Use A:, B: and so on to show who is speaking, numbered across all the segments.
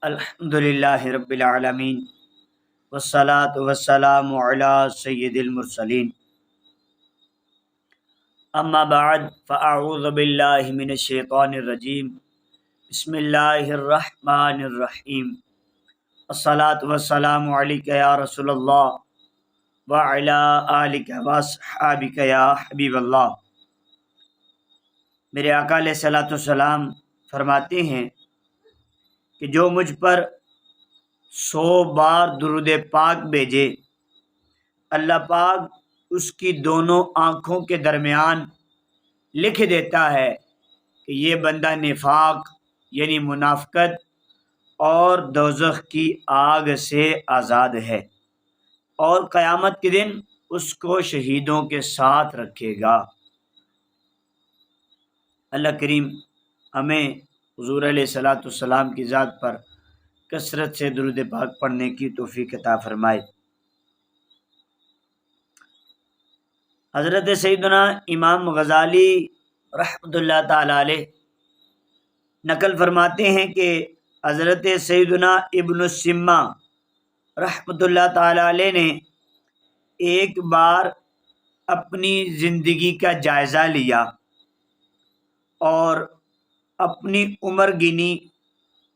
A: الحمدللہ رب العالمین والصلاة والسلام علی سید المرسلین اما بعد فاعوذ باللہ من الشیطان الرجیم بسم اللہ الرحمن الرحیم الصلاة والسلام علیک یا رسول اللہ وعلی آلک واصحابک یا حبیب اللہ۔ میرے آقا علیہ الصلوۃ والسلام فرماتے ہیں کہ جو مجھ پر 100 بار درود پاک بھیجے، اللہ پاک اس کی دونوں آنکھوں کے درمیان لکھ دیتا ہے کہ یہ بندہ نفاق یعنی منافقت اور دوزخ کی آگ سے آزاد ہے، اور قیامت کے دن اس کو شہیدوں کے ساتھ رکھے گا۔ اللہ کریم ہمیں حضور علیہ الصلوۃ والسلام کی ذات پر کثرت سے درود پاک پڑھنے کی توفیق عطا فرمائے۔ حضرت سیدنا امام غزالی رحمۃ اللہ تعالی علیہ نقل فرماتے ہیں کہ حضرت سیدنا ابن السمہ رحمۃ اللہ تعالی علیہ نے ایک بار اپنی زندگی کا جائزہ لیا اور اپنی عمر گنی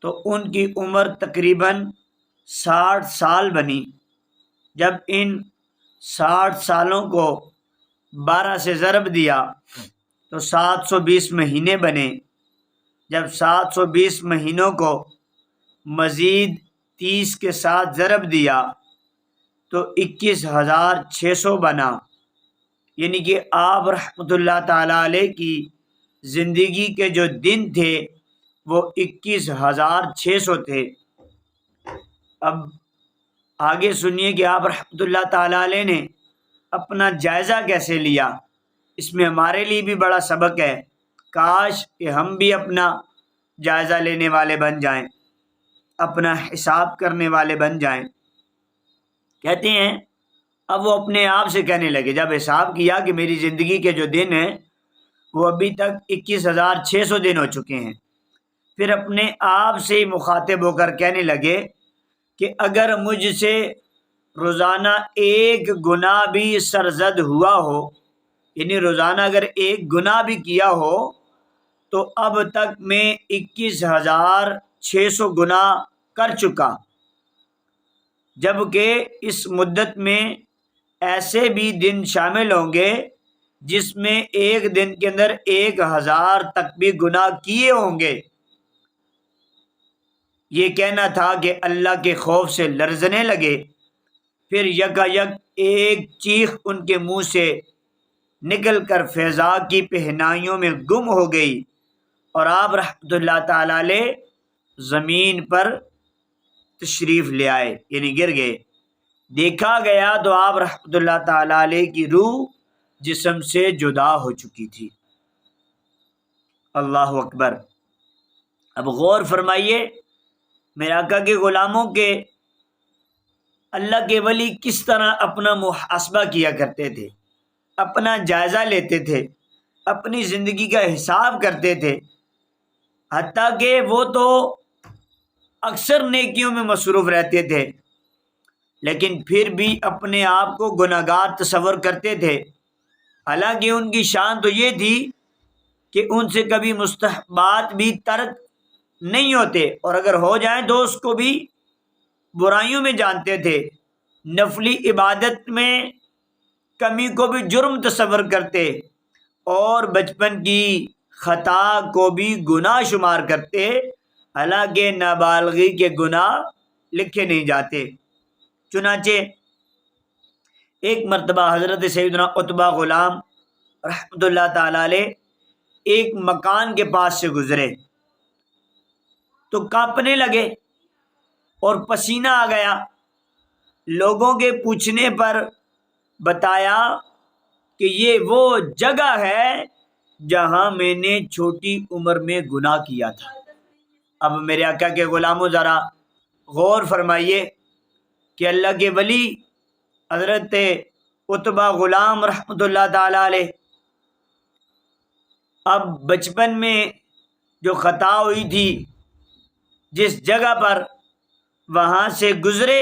A: تو ان کی عمر تقریباً 60 سال بنی۔ جب ان 60 سالوں کو 12 سے ضرب دیا تو 720 مہینے بنے۔ جب 720 مہینوں کو مزید 30 کے ساتھ ضرب دیا تو 21,600 بنا، یعنی کہ آپ رحمۃ اللہ تعالیٰ علیہ کی زندگی کے جو دن تھے وہ 21,600 تھے۔ اب آگے سنیے کہ آپ رحمۃ اللہ تعالیٰ علیہ نے اپنا جائزہ کیسے لیا۔ اس میں ہمارے لیے بھی بڑا سبق ہے، کاش کہ ہم بھی اپنا جائزہ لینے والے بن جائیں، اپنا حساب کرنے والے بن جائیں۔ کہتے ہیں اب وہ اپنے آپ سے کہنے لگے، جب حساب کیا کہ میری زندگی کے جو دن ہیں وہ ابھی تک 21,600 دن ہو چکے ہیں، پھر اپنے آپ سے مخاطب ہو کر کہنے لگے کہ اگر مجھ سے روزانہ 1 گناہ بھی سرزد ہوا ہو، یعنی روزانہ اگر 1 گناہ بھی کیا ہو تو اب تک میں 21,600 گناہ کر چکا، جبکہ اس مدت میں ایسے بھی دن شامل ہوں گے جس میں ایک دن کے اندر 1,000 تک بھی گناہ کیے ہوں گے۔ یہ کہنا تھا کہ اللہ کے خوف سے لرزنے لگے، پھر یکایک ایک چیخ ان کے منہ سے نکل کر فضا کی پہنائیوں میں گم ہو گئی اور آپ رحمۃ اللہ تعالی علیہ زمین پر تشریف لے آئے، یعنی گر گئے۔ دیکھا گیا تو آپ رحمۃ اللہ تعالی علیہ کی روح جسم سے جدا ہو چکی تھی۔ اللہ اکبر۔ اب غور فرمائیے میرے آقا کے غلاموں کے اللہ کے ولی کس طرح اپنا محاسبہ کیا کرتے تھے، اپنا جائزہ لیتے تھے، اپنی زندگی کا حساب کرتے تھے، حتیٰ کہ وہ تو اکثر نیکیوں میں مصروف رہتے تھے لیکن پھر بھی اپنے آپ کو گناہگار تصور کرتے تھے۔ حالانکہ ان کی شان تو یہ تھی کہ ان سے کبھی مستحبات بھی ترک نہیں ہوتے، اور اگر ہو جائیں تو اس کو بھی برائیوں میں جانتے تھے، نفلی عبادت میں کمی کو بھی جرم تصور کرتے اور بچپن کی خطا کو بھی گناہ شمار کرتے، حالانکہ نابالغی کے گناہ لکھے نہیں جاتے۔ چنانچہ ایک مرتبہ حضرت سیدنا عتبہ غلام رحمۃ اللہ تعالی علیہ ایک مکان کے پاس سے گزرے تو کانپنے لگے اور پسینہ آ گیا۔ لوگوں کے پوچھنے پر بتایا کہ یہ وہ جگہ ہے جہاں میں نے چھوٹی عمر میں گناہ کیا تھا۔ اب میرے آقا کے غلاموں ذرا غور فرمائیے کہ اللہ کے ولی حضرت عتبہ غلام رحمۃ اللہ تعالی علیہ اب بچپن میں جو خطا ہوئی تھی، جس جگہ پر وہاں سے گزرے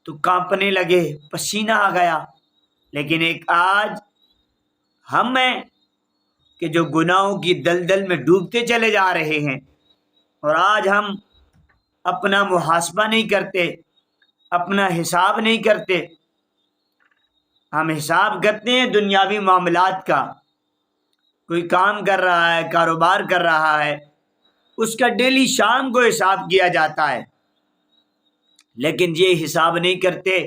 A: تو کانپنے لگے، پسینہ آ گیا. لیکن ایک آج ہم ہیں کہ جو گناہوں کی دلدل میں ڈوبتے چلے جا رہے ہیں، اور آج ہم اپنا محاسبہ نہیں کرتے، اپنا حساب نہیں کرتے. ہم حساب کرتے ہیں دنیاوی معاملات کا. کوئی کام کر رہا ہے، کاروبار کر رہا ہے، اس کا ڈیلی شام کو حساب کیا جاتا ہے. لیکن یہ حساب نہیں کرتے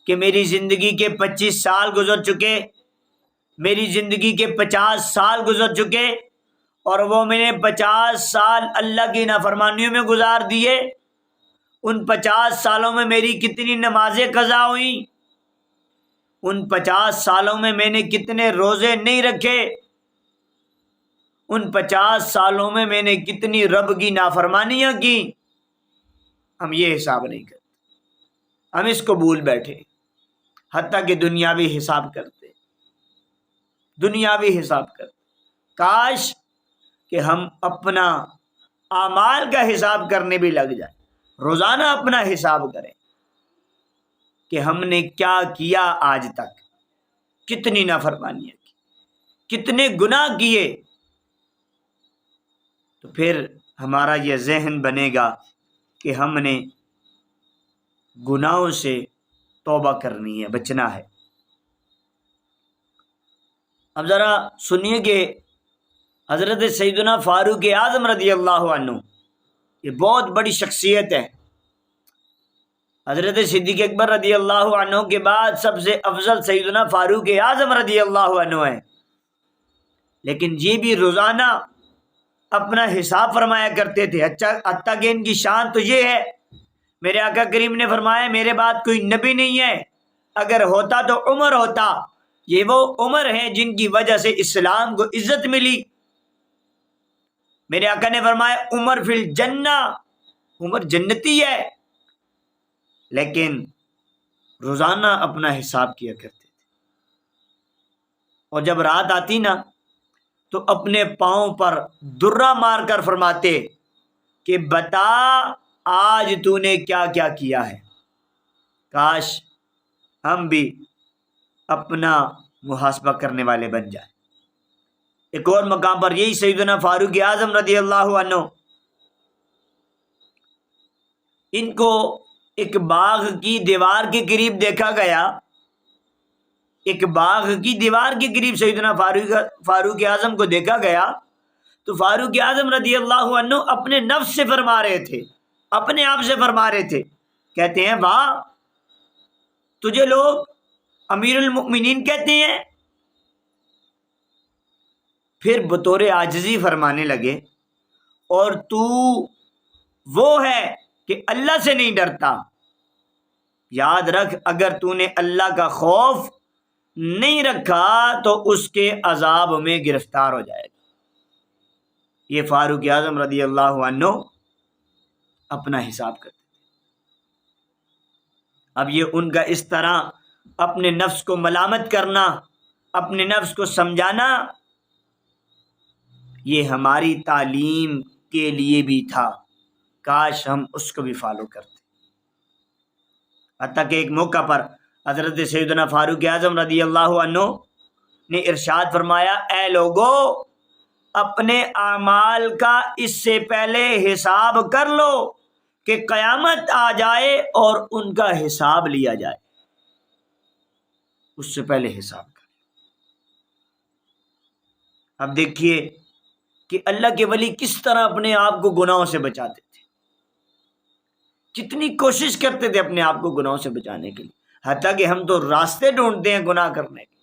A: کہ میری زندگی کے 25 سال گزر چکے، میری زندگی کے 50 سال گزر چکے، اور وہ میں نے 50 سال اللہ کی نافرمانیوں میں گزار دیے. ان 50 سالوں میں میری کتنی نمازیں قضا ہوئیں، ان 50 سالوں میں میں نے کتنے روزے نہیں رکھے، ان 50 سالوں میں میں نے کتنی رب کی نافرمانیاں کی. ہم یہ حساب نہیں کرتے، ہم اس کو بھول بیٹھے. حتیٰ کہ دنیاوی حساب کرتے، دنیاوی حساب کرتے. کاش کہ ہم اپنا اعمال کا حساب کرنے بھی لگ جائیں، روزانہ اپنا حساب کریں کہ ہم نے کیا کیا آج تک، کتنی نافرمانیاں کی، کتنے گناہ کیے. تو پھر ہمارا یہ ذہن بنے گا کہ ہم نے گناہوں سے توبہ کرنی ہے، بچنا ہے. اب ذرا سنیے کہ حضرت سیدنا فاروق اعظم رضی اللہ عنہ یہ بہت بڑی شخصیت ہے. حضرت صدیق اکبر رضی اللہ عنہ کے بعد سب سے افضل سیدنا فاروق اعظم رضی اللہ عنہ ہے. لیکن یہ بھی روزانہ اپنا حساب فرمایا کرتے تھے. حتیٰ کہ ان کی شان تو یہ ہے، میرے آقا کریم نے فرمایا میرے بعد کوئی نبی نہیں ہے، اگر ہوتا تو عمر ہوتا. یہ وہ عمر ہیں جن کی وجہ سے اسلام کو عزت ملی. میرے آقا نے فرمایا عمر فی الجنہ، عمر جنتی ہے. لیکن روزانہ اپنا حساب کیا کرتے تھے، اور جب رات آتی نا تو اپنے پاؤں پر درہ مار کر فرماتے کہ بتا آج تو نے کیا کیا کیا ہے. کاش ہم بھی اپنا محاسبہ کرنے والے بن جائیں. ایک اور مقام پر یہی سیدنا فاروق اعظم رضی اللہ عنہ، ان کو ایک باغ کی دیوار کے قریب دیکھا گیا. ایک باغ کی دیوار کے قریب سیدنا فاروق اعظم کو دیکھا گیا تو فاروق اعظم رضی اللہ عنہ اپنے نفس سے فرما رہے تھے، اپنے آپ سے فرما رہے تھے. کہتے ہیں واہ، تجھے لوگ امیر المؤمنین کہتے ہیں. پھر بطور عاجزی فرمانے لگے اور تو وہ ہے کہ اللہ سے نہیں ڈرتا. یاد رکھ اگر تو نے اللہ کا خوف نہیں رکھا تو اس کے عذاب میں گرفتار ہو جائے گا. یہ فاروق اعظم رضی اللہ عنہ اپنا حساب کرتے تھے. اب یہ ان کا اس طرح اپنے نفس کو ملامت کرنا، اپنے نفس کو سمجھانا، یہ ہماری تعلیم کے لیے بھی تھا. کاش ہم اس کو بھی فالو کرتے. حتیٰ کہ ایک موقع پر حضرت سیدنا فاروق اعظم رضی اللہ عنہ نے ارشاد فرمایا اے لوگو، اپنے اعمال کا اس سے پہلے حساب کر لو کہ قیامت آ جائے اور ان کا حساب لیا جائے. اس سے پہلے حساب کر. اب دیکھیے کہ اللہ کے ولی کس طرح اپنے آپ کو گناہوں سے بچاتے تھے، کتنی کوشش کرتے تھے اپنے آپ کو گناہوں سے بچانے کے لیے. حتیٰ کہ ہم تو راستے ڈھونڈتے ہیں گناہ کرنے کے،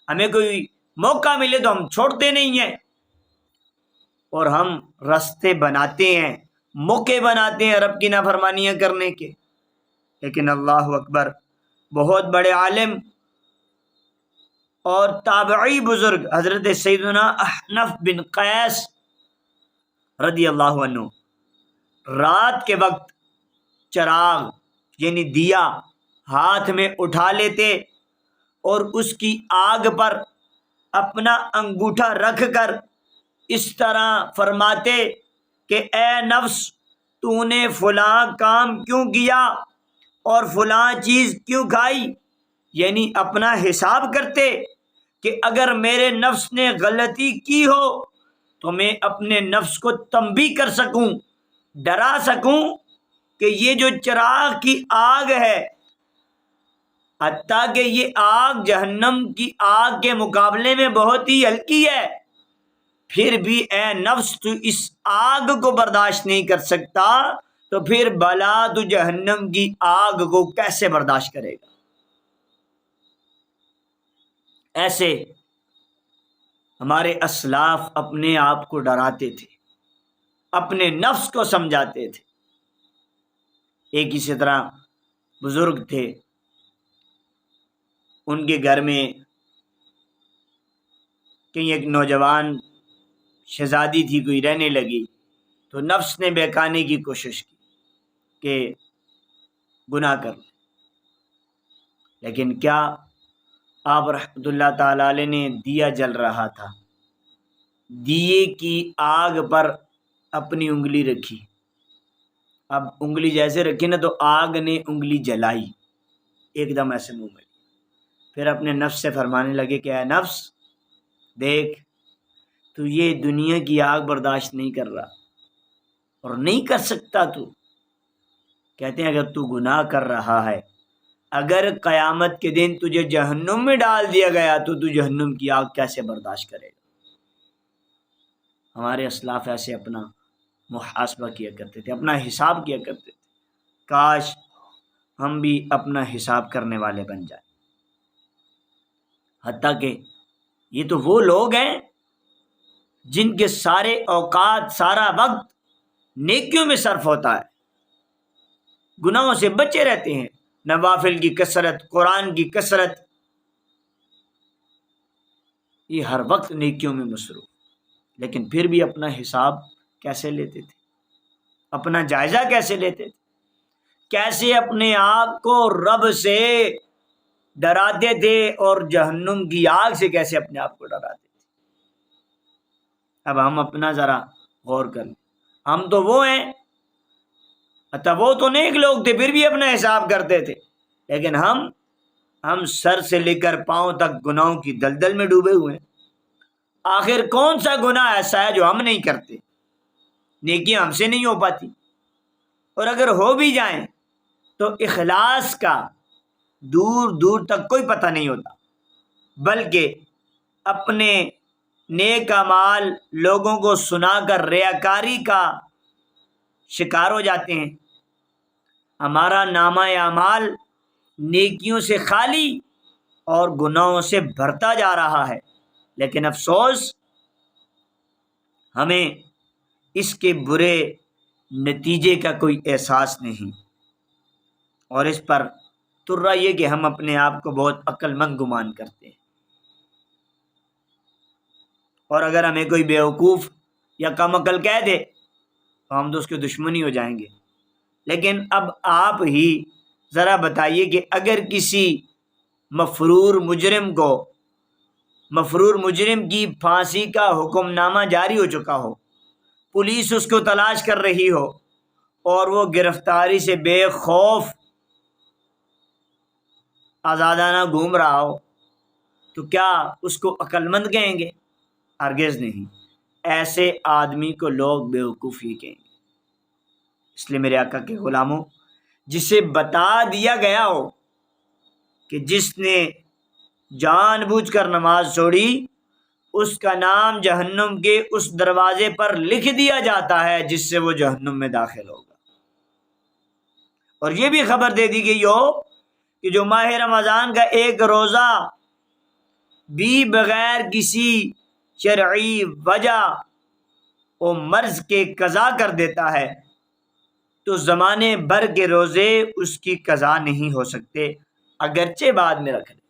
A: ہمیں کوئی موقع ملے تو ہم چھوڑتے نہیں ہیں، اور ہم راستے بناتے ہیں، موقع بناتے ہیں رب کی نافرمانیاں کرنے کے. لیکن اللہ اکبر، بہت بڑے عالم اور تابعی بزرگ حضرت سیدنا احنف بن قیس رضی اللہ عنہ رات کے وقت چراغ یعنی دیا ہاتھ میں اٹھا لیتے اور اس کی آگ پر اپنا انگوٹھا رکھ کر اس طرح فرماتے کہ اے نفس، تو نے فلاں کام کیوں کیا اور فلاں چیز کیوں کھائی، یعنی اپنا حساب کرتے کہ اگر میرے نفس نے غلطی کی ہو تو میں اپنے نفس کو تنبیہ کر سکوں، ڈرا سکوں کہ یہ جو چراغ کی آگ ہے، حتیٰ کہ یہ آگ جہنم کی آگ کے مقابلے میں بہت ہی ہلکی ہے، پھر بھی اے نفس تو اس آگ کو برداشت نہیں کر سکتا، تو پھر بلا تو جہنم کی آگ کو کیسے برداشت کرے گا؟ ایسے ہمارے اسلاف اپنے آپ کو ڈراتے تھے، اپنے نفس کو سمجھاتے تھے۔ ایک اسی طرح بزرگ تھے، ان کے گھر میں کہیں ایک نوجوان شہزادی تھی، کوئی رہنے لگی، تو نفس نے بہکانے کی کوشش کی کہ گناہ کر لے، لیکن کیا آپ رحمۃ اللہ تعالی علیہ نے دیا جل رہا تھا، دیے کی آگ پر اپنی انگلی رکھی، اب انگلی جیسے رکھی نا تو آگ نے انگلی جلائی، ایک دم ایسے منہ میں، پھر اپنے نفس سے فرمانے لگے کہ اے نفس دیکھ، تو یہ دنیا کی آگ برداشت نہیں کر رہا اور نہیں کر سکتا تو، کہتے ہیں اگر تو گناہ کر رہا ہے، اگر قیامت کے دن تجھے جہنم میں ڈال دیا گیا تو جہنم کی آگ کیسے برداشت کرے گا؟ ہمارے اسلاف ایسے اپنا محاسبہ کیا کرتے تھے، اپنا حساب کیا کرتے تھے۔ کاش ہم بھی اپنا حساب کرنے والے بن جائیں۔ حتیٰ کہ یہ تو وہ لوگ ہیں جن کے سارے اوقات، سارا وقت نیکیوں میں صرف ہوتا ہے، گناہوں سے بچے رہتے ہیں، نوافل کی کثرت، قرآن کی کثرت، یہ ہر وقت نیکیوں میں مصروف، لیکن پھر بھی اپنا حساب کیسے لیتے تھے، اپنا جائزہ کیسے لیتے تھے، کیسے اپنے آپ کو رب سے ڈراتے تھے اور جہنم کی آگ سے کیسے اپنے آپ کو ڈراتے تھے۔ اب ہم اپنا ذرا غور کر لیں، ہم تو وہ ہیں، وہ تو نیک لوگ تھے پھر بھی اپنا حساب کرتے تھے، لیکن ہم سر سے لے کر پاؤں تک گناہوں کی دلدل میں ڈوبے ہوئے ہیں۔ آخر کون سا گناہ ایسا ہے جو ہم نہیں کرتے؟ نیکیاں ہم سے نہیں ہو پاتی، اور اگر ہو بھی جائیں تو اخلاص کا دور دور تک کوئی پتہ نہیں ہوتا، بلکہ اپنے نیک اعمال لوگوں کو سنا کر ریاکاری کا شکار ہو جاتے ہیں۔ ہمارا نامہ اعمال نیکیوں سے خالی اور گناہوں سے بھرتا جا رہا ہے، لیکن افسوس ہمیں اس کے برے نتیجے کا کوئی احساس نہیں، اور اس پر ترا یہ کہ ہم اپنے آپ کو بہت عقل مند گمان کرتے ہیں، اور اگر ہمیں کوئی بیوقوف یا کم عقل کہہ دے تو ہم تو اس کے دشمنی ہو جائیں گے۔ لیکن اب آپ ہی ذرا بتائیے کہ اگر کسی مفرور مجرم کی پھانسی کا حکم نامہ جاری ہو چکا ہو، پولیس اس کو تلاش کر رہی ہو اور وہ گرفتاری سے بے خوف آزادانہ گھوم رہا ہو، تو کیا اس کو عقل مند کہیں گے؟ ہرگز نہیں، ایسے آدمی کو لوگ بیوقوف ہی کہیں گے۔ اس لیے میرے آقا کے غلاموں، جسے بتا دیا گیا ہو کہ جس نے جان بوجھ کر نماز چھوڑی، اس کا نام جہنم کے اس دروازے پر لکھ دیا جاتا ہے جس سے وہ جہنم میں داخل ہوگا، اور یہ بھی خبر دے دی گئی ہو کہ جو ماہ رمضان کا ایک روزہ بھی بغیر کسی شرعی وجہ وہ مرض کے قضا کر دیتا ہے تو زمانے بھر کے روزے اس کی قضا نہیں ہو سکتے، اگرچہ بعد میں رکھ لیں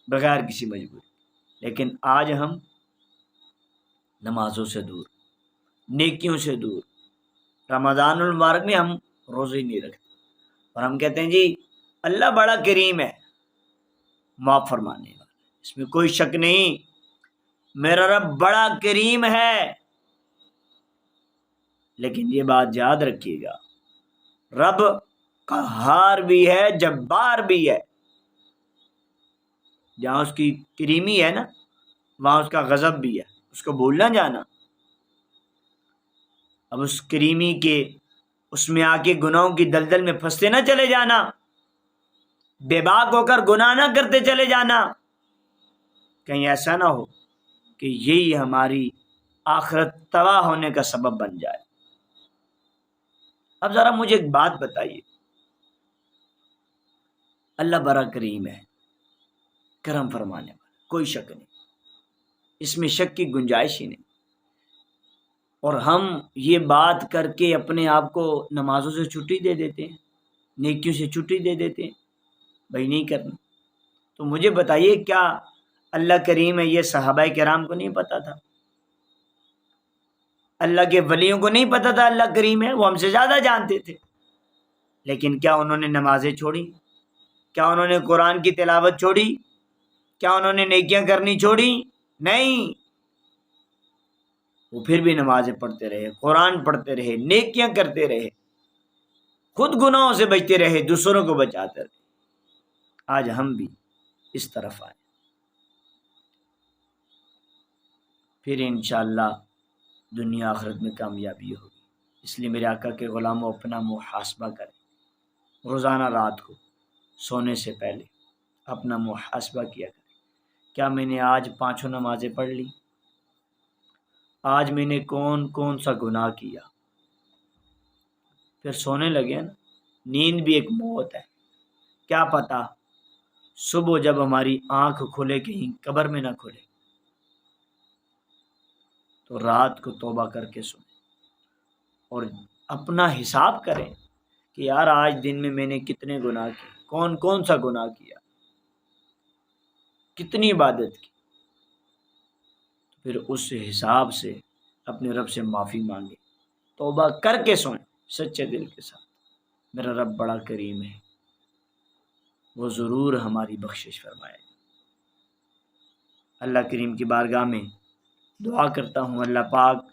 A: بغیر کسی مجبوری۔ لیکن آج ہم نمازوں سے دور، نیکیوں سے دور، رمضان المبارک میں ہم روزے نہیں رکھتے، اور ہم کہتے ہیں جی اللہ بڑا کریم ہے، معاف فرمانے والا، اس میں کوئی شک نہیں، میرا رب بڑا کریم ہے، لیکن یہ بات یاد رکھیے گا، رب قہار بھی ہے، جبار بھی ہے۔ جہاں اس کی کریمی ہے نا، وہاں اس کا غضب بھی ہے، اس کو بھول نہ جانا۔ اب اس کریمی کے اس میں آ کے گناہوں کی دلدل میں پھنستے نہ چلے جانا، بے باک ہو کر گناہ نہ کرتے چلے جانا، کہیں ایسا نہ ہو کہ یہی ہماری آخرت تباہ ہونے کا سبب بن جائے۔ اب ذرا مجھے ایک بات بتائیے، اللہ بڑا کریم ہے، کرم فرمانے والا، کوئی شک نہیں، اس میں شک کی گنجائش ہی نہیں، اور ہم یہ بات کر کے اپنے آپ کو نمازوں سے چھٹی دے دیتے ہیں، نیکیوں سے چھٹی دے دیتے ہیں، بھائی نہیں کرنا۔ تو مجھے بتائیے، کیا اللہ کریم ہے یہ صحابہ کرام کو نہیں پتا تھا؟ اللہ کے ولیوں کو نہیں پتا تھا اللہ کریم ہے؟ وہ ہم سے زیادہ جانتے تھے، لیکن کیا انہوں نے نمازیں چھوڑی؟ کیا انہوں نے قرآن کی تلاوت چھوڑی؟ کیا انہوں نے نیکیاں کرنی چھوڑی؟ نہیں، وہ پھر بھی نمازیں پڑھتے رہے، قرآن پڑھتے رہے، نیکیاں کرتے رہے، خود گناہوں سے بچتے رہے، دوسروں کو بچاتے رہے۔ آج ہم بھی اس طرف آئے، پھر انشاءاللہ دنیا آخرت میں کامیابی ہوگی۔ اس لیے میرے آقا کے غلاموں، اپنا محاسبہ کریں، روزانہ رات کو سونے سے پہلے اپنا محاسبہ کیا کریں، کیا میں نے آج 5 نمازیں پڑھ لی؟ آج میں نے کون سا گناہ کیا؟ پھر سونے لگے نا، نیند بھی ایک موت ہے، کیا پتہ صبح جب ہماری آنکھ کھلے کہیں قبر میں نہ کھلے، تو رات کو توبہ کر کے سویں اور اپنا حساب کریں کہ یار آج دن میں نے کتنے گناہ کیے، کون سا گناہ کیا، کتنی عبادت کی، پھر اس حساب سے اپنے رب سے معافی مانگے، توبہ کر کے سوئیں سچے دل کے ساتھ۔ میرا رب بڑا کریم ہے، وہ ضرور ہماری بخشش فرمائے۔ اللہ کریم کی بارگاہ میں دعا کرتا ہوں، اللہ پاک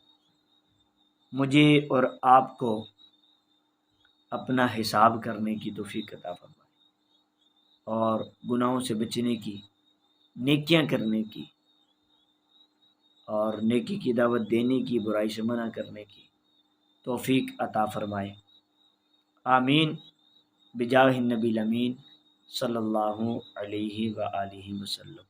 A: مجھے اور آپ کو اپنا حساب کرنے کی توفیق عطا فرمائے، اور گناہوں سے بچنے کی، نیکیاں کرنے کی، اور نیکی کی دعوت دینے کی، برائی سے منع کرنے کی توفیق عطا فرمائے، آمین، بجاہ النبی الامین صلی اللہ علیہ وآلہ وسلم۔